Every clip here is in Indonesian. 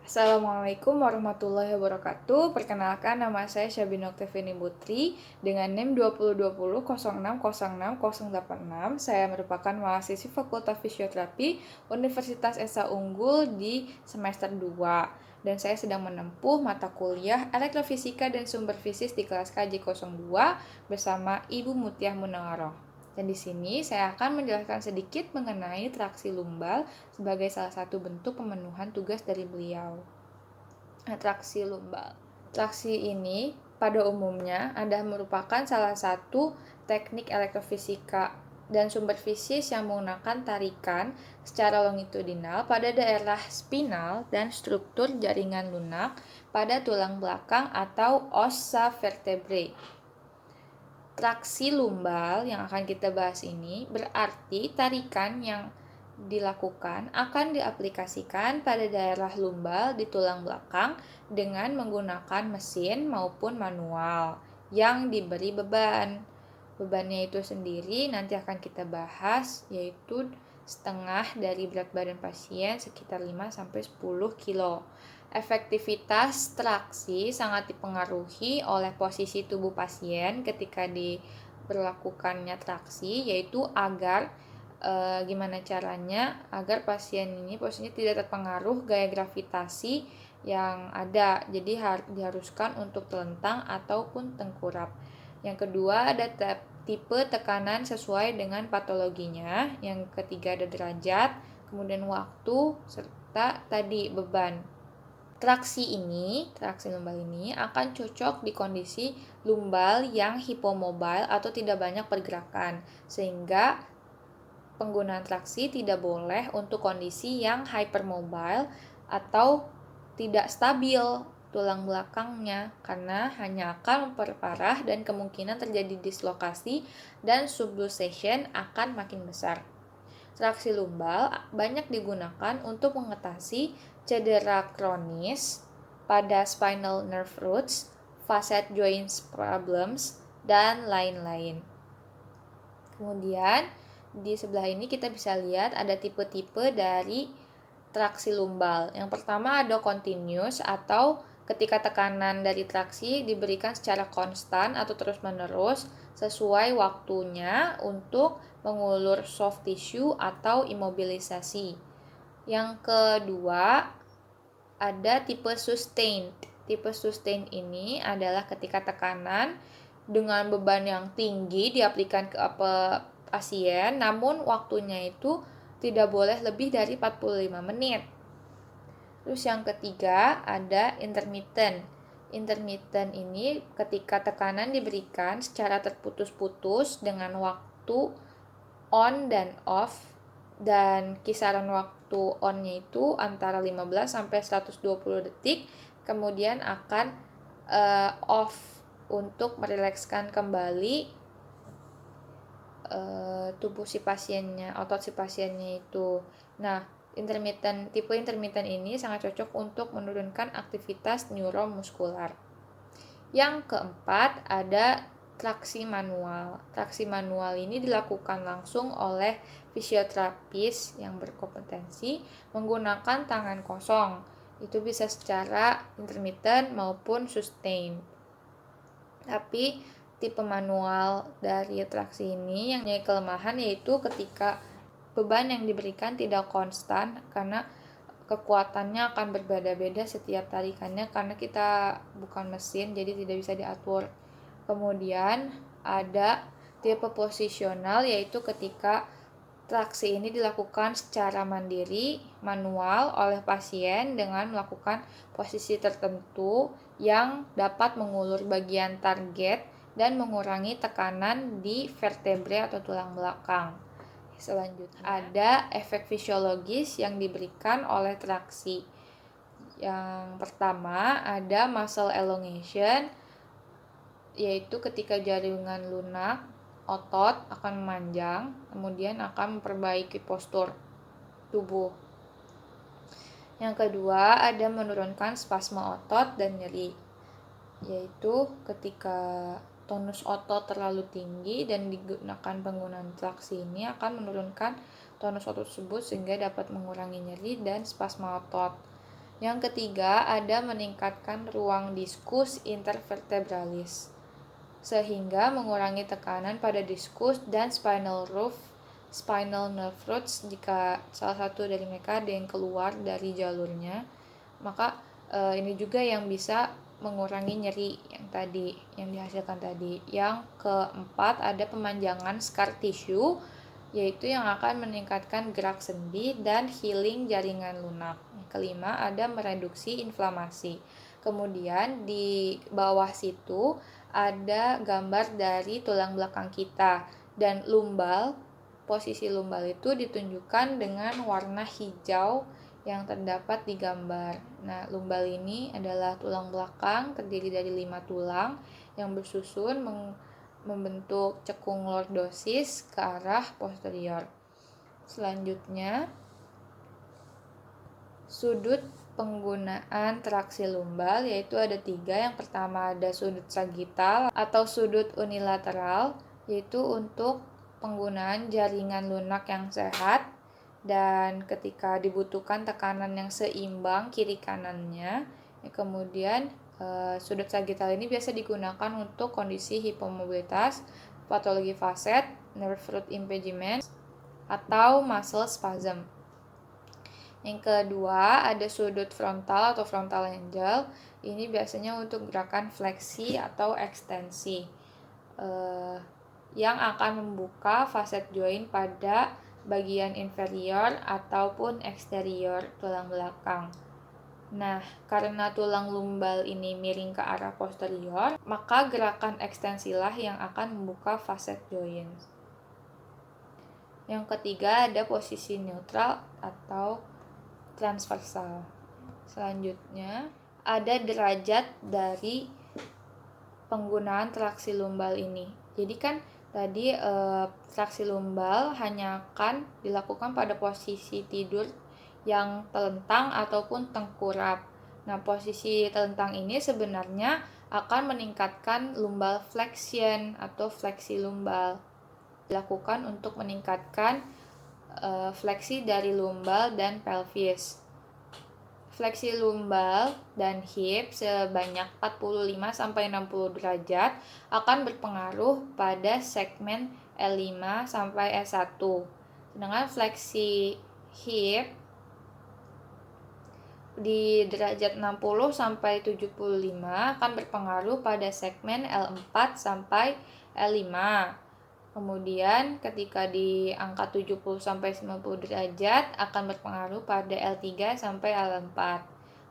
Assalamualaikum warahmatullahi wabarakatuh. Perkenalkan, nama saya Syabina Oktavini Putri dengan NIM 2020 Saya merupakan mahasiswi Fakultas Fisioterapi Universitas Esa Unggul di semester 2 dan saya sedang menempuh mata kuliah Elektrofisika dan Sumber Fisis di kelas KJ02 bersama Ibu Mutiah Munawaroh. Dan di sini saya akan menjelaskan sedikit mengenai traksi lumbal sebagai salah satu bentuk pemenuhan tugas dari beliau. Traksi lumbal. Traksi ini pada umumnya adalah merupakan salah satu teknik elektrofisika dan sumber fisis yang menggunakan tarikan secara longitudinal pada daerah spinal dan struktur jaringan lunak pada tulang belakang atau ossa vertebrae. Traksi lumbal yang akan kita bahas ini berarti tarikan yang dilakukan akan diaplikasikan pada daerah lumbal di tulang belakang dengan menggunakan mesin maupun manual yang diberi beban. Bebannya itu sendiri nanti akan kita bahas, yaitu setengah dari berat badan pasien sekitar 5-10 kilo. Efektivitas traksi sangat dipengaruhi oleh posisi tubuh pasien ketika diberlakukannya traksi, yaitu agar gimana caranya agar pasien ini posisinya tidak terpengaruh gaya gravitasi yang ada, jadi diharuskan untuk telentang ataupun tengkurap. Yang kedua ada tipe tekanan sesuai dengan patologinya. Yang ketiga ada derajat, kemudian waktu, serta tadi beban. Traksi lumbal ini akan cocok di kondisi lumbal yang hipomobile atau tidak banyak pergerakan, sehingga penggunaan traksi tidak boleh untuk kondisi yang hypermobile atau tidak stabil tulang belakangnya, karena hanya akan memperparah dan kemungkinan terjadi dislokasi dan subluxation akan makin besar. Traksi lumbal banyak digunakan untuk mengatasi cedera kronis pada spinal nerve roots, facet joints problems, dan lain-lain. Kemudian di sebelah ini kita bisa lihat ada tipe-tipe dari traksi lumbal. Yang pertama ada continuous atau ketika tekanan dari traksi diberikan secara konstan atau terus-menerus sesuai waktunya untuk mengulur soft tissue atau imobilisasi. Yang kedua ada tipe sustained. Tipe sustained ini adalah ketika tekanan dengan beban yang tinggi diaplikasikan ke pasien, namun waktunya itu tidak boleh lebih dari 45 menit. Terus yang ketiga ada intermittent. Intermittent ini ketika tekanan diberikan secara terputus-putus dengan waktu on dan off, dan kisaran waktu on-nya itu antara 15 sampai 120 detik, kemudian akan off untuk merilekskan kembali tubuh si pasiennya, otot si pasiennya itu. Nah, tipe intermittent ini sangat cocok untuk menurunkan aktivitas neuromuskular. Yang keempat ada traksi manual. Traksi manual ini dilakukan langsung oleh fisioterapis yang berkompetensi menggunakan tangan kosong. Itu bisa secara intermittent maupun sustain. Tapi tipe manual dari traksi ini yang punya kelemahan yaitu ketika beban yang diberikan tidak konstan, karena kekuatannya akan berbeda-beda setiap tarikannya karena kita bukan mesin, jadi tidak bisa diatur. Kemudian ada tipe posisional, yaitu ketika traksi ini dilakukan secara mandiri manual oleh pasien dengan melakukan posisi tertentu yang dapat mengulur bagian target dan mengurangi tekanan di vertebrae atau tulang belakang. Selanjutnya ada efek fisiologis yang diberikan oleh traksi. Yang pertama ada muscle elongation, yaitu ketika jaringan lunak otot akan memanjang, kemudian akan memperbaiki postur tubuh. Yang kedua ada menurunkan spasme otot dan nyeri, yaitu ketika tonus otot terlalu tinggi dan digunakan penggunaan traksi ini akan menurunkan tonus otot tersebut sehingga dapat mengurangi nyeri dan spasma otot. Yang ketiga, ada meningkatkan ruang diskus intervertebralis, sehingga mengurangi tekanan pada diskus dan spinal nerve roots jika salah satu dari mereka ada yang keluar dari jalurnya. Maka ini juga yang bisa mengurangi nyeri yang dihasilkan tadi. Yang keempat, ada pemanjangan scar tissue, yaitu yang akan meningkatkan gerak sendi dan healing jaringan lunak. Yang kelima, ada mereduksi inflamasi. Kemudian di bawah situ ada gambar dari tulang belakang kita, dan posisi lumbal itu ditunjukkan dengan warna hijau yang terdapat di gambar. Nah, lumbal ini adalah tulang belakang terdiri dari 5 tulang yang bersusun membentuk cekung lordosis ke arah posterior. Selanjutnya, sudut penggunaan traksi lumbal yaitu ada 3. Yang pertama ada sudut sagital atau sudut unilateral, yaitu untuk penggunaan jaringan lunak yang sehat dan ketika dibutuhkan tekanan yang seimbang kiri kanannya. Kemudian sudut sagital ini biasa digunakan untuk kondisi hipomobilitas, patologi faset, nerve root impingement, atau muscle spasm. Yang kedua, ada sudut frontal atau frontal angle. Ini biasanya untuk gerakan fleksi atau ekstensi yang akan membuka facet joint pada bagian inferior ataupun eksterior tulang belakang. Nah, karena tulang lumbal ini miring ke arah posterior, maka gerakan ekstensilah yang akan membuka facet joint. Yang ketiga, ada posisi neutral atau transversal. Selanjutnya, ada derajat dari penggunaan traksi lumbal ini. Jadi kan tadi traksi lumbal hanya akan dilakukan pada posisi tidur yang telentang ataupun tengkurap. Nah, posisi telentang ini sebenarnya akan meningkatkan lumbal flexion atau fleksi lumbal. Dilakukan untuk meningkatkan fleksi dari lumbal dan pelvis. Fleksi lumbal dan hip sebanyak 45-60 derajat akan berpengaruh pada segmen L5 sampai S1. Sedangkan fleksi hip di derajat 60 sampai 75 akan berpengaruh pada segmen L4 sampai L5. Kemudian ketika di angka 70 sampai 90 derajat akan berpengaruh pada L3 sampai L4.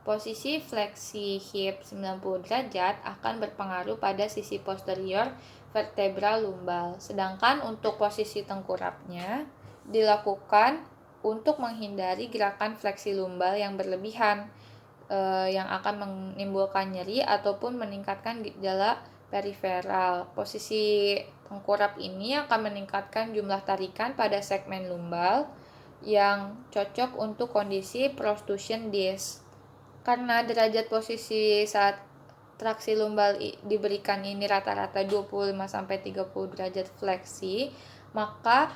Posisi fleksi hip 90 derajat akan berpengaruh pada sisi posterior vertebra lumbal. Sedangkan untuk posisi tengkurapnya dilakukan untuk menghindari gerakan fleksi lumbal yang berlebihan yang akan menimbulkan nyeri ataupun meningkatkan gejala periferal. Posisi tengkurap ini akan meningkatkan jumlah tarikan pada segmen lumbal yang cocok untuk kondisi prostrusion disc. Karena derajat posisi saat traksi lumbal diberikan ini rata-rata 25-30 derajat fleksi, maka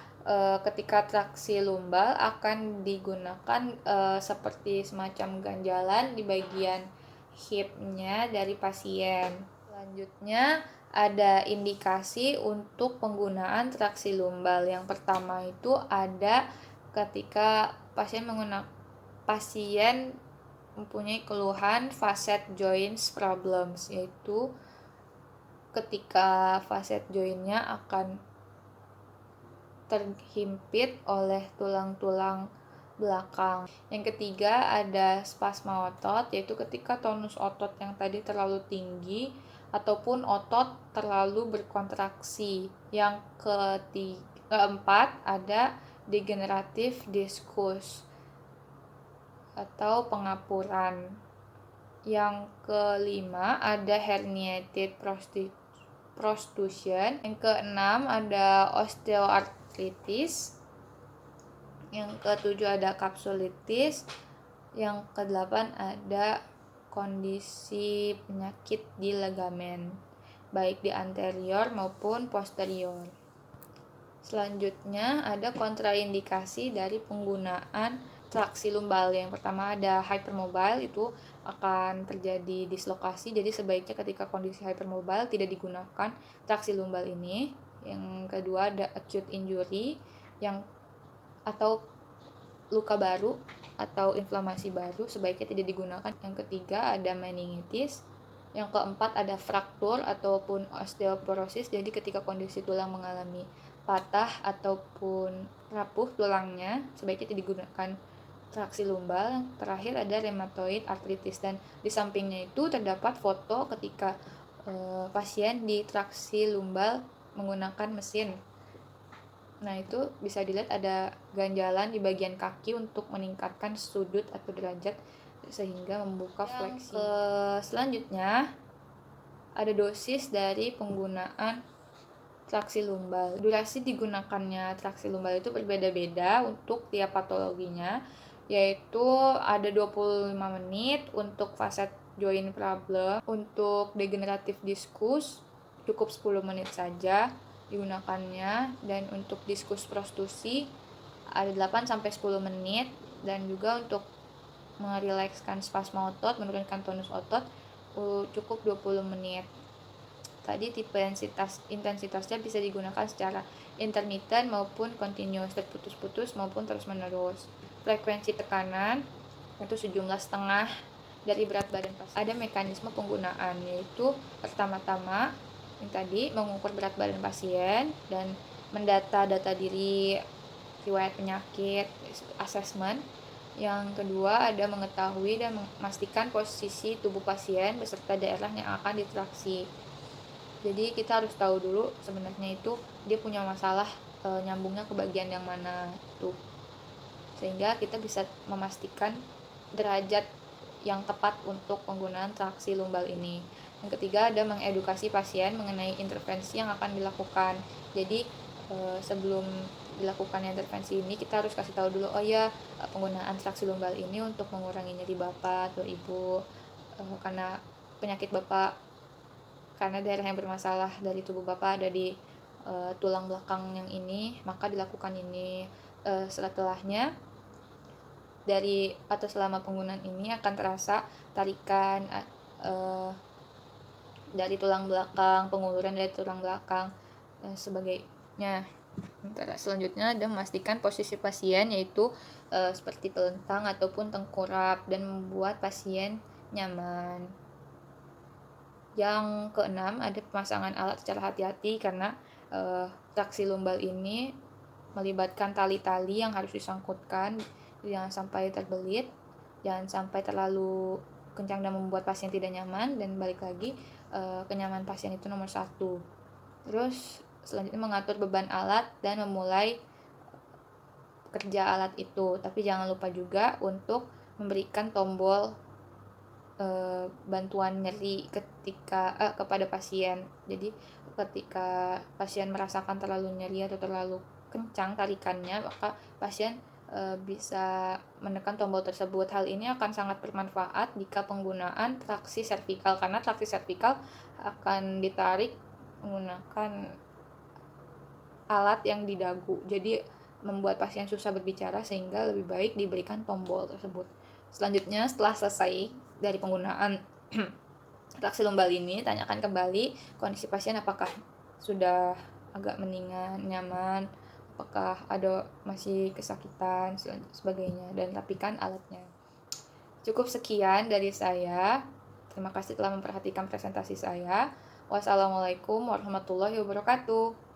ketika traksi lumbal akan digunakan seperti semacam ganjalan di bagian hipnya dari pasien. Selanjutnya ada indikasi untuk penggunaan traksi lumbal. Yang pertama itu ada ketika pasien mempunyai keluhan facet joints problems, yaitu ketika facet jointnya akan terhimpit oleh tulang-tulang belakang. Yang ketiga ada spasma otot, yaitu ketika tonus otot yang tadi terlalu tinggi ataupun otot terlalu berkontraksi. Yang keempat ada degenerative discus atau pengapuran. Yang kelima ada herniated protrusion. Yang keenam ada osteoartritis. Yang ketujuh ada kapsulitis. Yang kedelapan ada kondisi penyakit di ligamen, baik di anterior maupun posterior. Selanjutnya ada kontraindikasi dari penggunaan traksi lumbal. Yang pertama ada hypermobile, itu akan terjadi dislokasi, jadi sebaiknya ketika kondisi hypermobile tidak digunakan traksi lumbal ini. Yang kedua ada acute injury yang atau luka baru atau inflamasi baru, sebaiknya tidak digunakan. Yang ketiga ada meningitis. Yang keempat ada fraktur ataupun osteoporosis, jadi ketika kondisi tulang mengalami patah ataupun rapuh tulangnya, sebaiknya tidak digunakan traksi lumbal. Terakhir ada rheumatoid arthritis, dan di sampingnya itu terdapat foto ketika pasien ditraksi lumbal menggunakan mesin. Nah, itu bisa dilihat ada ganjalan di bagian kaki untuk meningkatkan sudut atau derajat sehingga membuka fleksi. Selanjutnya ada dosis dari penggunaan traksi lumbal. Durasi digunakannya traksi lumbal itu berbeda-beda untuk tiap patologinya, yaitu ada 25 menit untuk facet joint problem. Untuk degeneratif diskus cukup 10 menit saja digunakannya, dan untuk diskus prostusi ada 8-10 menit, dan juga untuk merilekskan spasma otot, menurunkan tonus otot cukup 20 menit. Tadi tipe intensitasnya bisa digunakan secara intermittent maupun continuous, terputus-putus maupun terus-menerus. Frekuensi tekanan itu sejumlah setengah dari berat badan pasien. Ada mekanisme penggunaan, yaitu pertama-tama yang tadi mengukur berat badan pasien dan mendata data diri, riwayat penyakit, assessment. Yang kedua ada mengetahui dan memastikan posisi tubuh pasien beserta daerah yang akan ditraksi. Jadi kita harus tahu dulu sebenarnya itu dia punya masalah nyambungnya ke bagian yang mana tuh, sehingga kita bisa memastikan derajat yang tepat untuk penggunaan traksi lumbal ini. Yang ketiga ada mengedukasi pasien mengenai intervensi yang akan dilakukan. Jadi sebelum dilakukan intervensi ini kita harus kasih tahu dulu, oh ya, penggunaan traksi lumbal ini untuk mengurangi nyeri bapak atau ibu karena penyakit bapak, karena daerah yang bermasalah dari tubuh bapak ada di tulang belakang yang ini, maka dilakukan ini. Setelahnya dari atau selama penggunaan ini akan terasa tarikan dari tulang belakang, penguluran dari tulang belakang dan sebagainya. Selanjutnya ada memastikan posisi pasien, yaitu seperti telentang ataupun tengkurap, dan membuat pasien nyaman. Yang keenam ada pemasangan alat secara hati-hati, karena traksi lumbal ini melibatkan tali-tali yang harus disangkutkan, jangan sampai terbelit, jangan sampai terlalu kencang dan membuat pasien tidak nyaman, dan balik lagi kenyamanan pasien itu nomor 1. Terus selanjutnya mengatur beban alat dan memulai kerja alat itu, tapi jangan lupa juga untuk memberikan tombol bantuan nyeri kepada pasien. Jadi ketika pasien merasakan terlalu nyeri atau terlalu kencang tarikannya, maka pasien bisa menekan tombol tersebut. Hal ini akan sangat bermanfaat jika penggunaan traksi servikal, karena traksi servikal akan ditarik menggunakan alat yang di dagu, jadi membuat pasien susah berbicara, sehingga lebih baik diberikan tombol tersebut. Selanjutnya, setelah selesai dari penggunaan traksi lumbal ini, tanyakan kembali kondisi pasien, apakah sudah agak mendingan, nyaman, apakah ada masih kesakitan, sebagainya, dan rapikan alatnya. Cukup sekian dari saya. Terima kasih telah memperhatikan presentasi saya. Wassalamualaikum warahmatullahi wabarakatuh.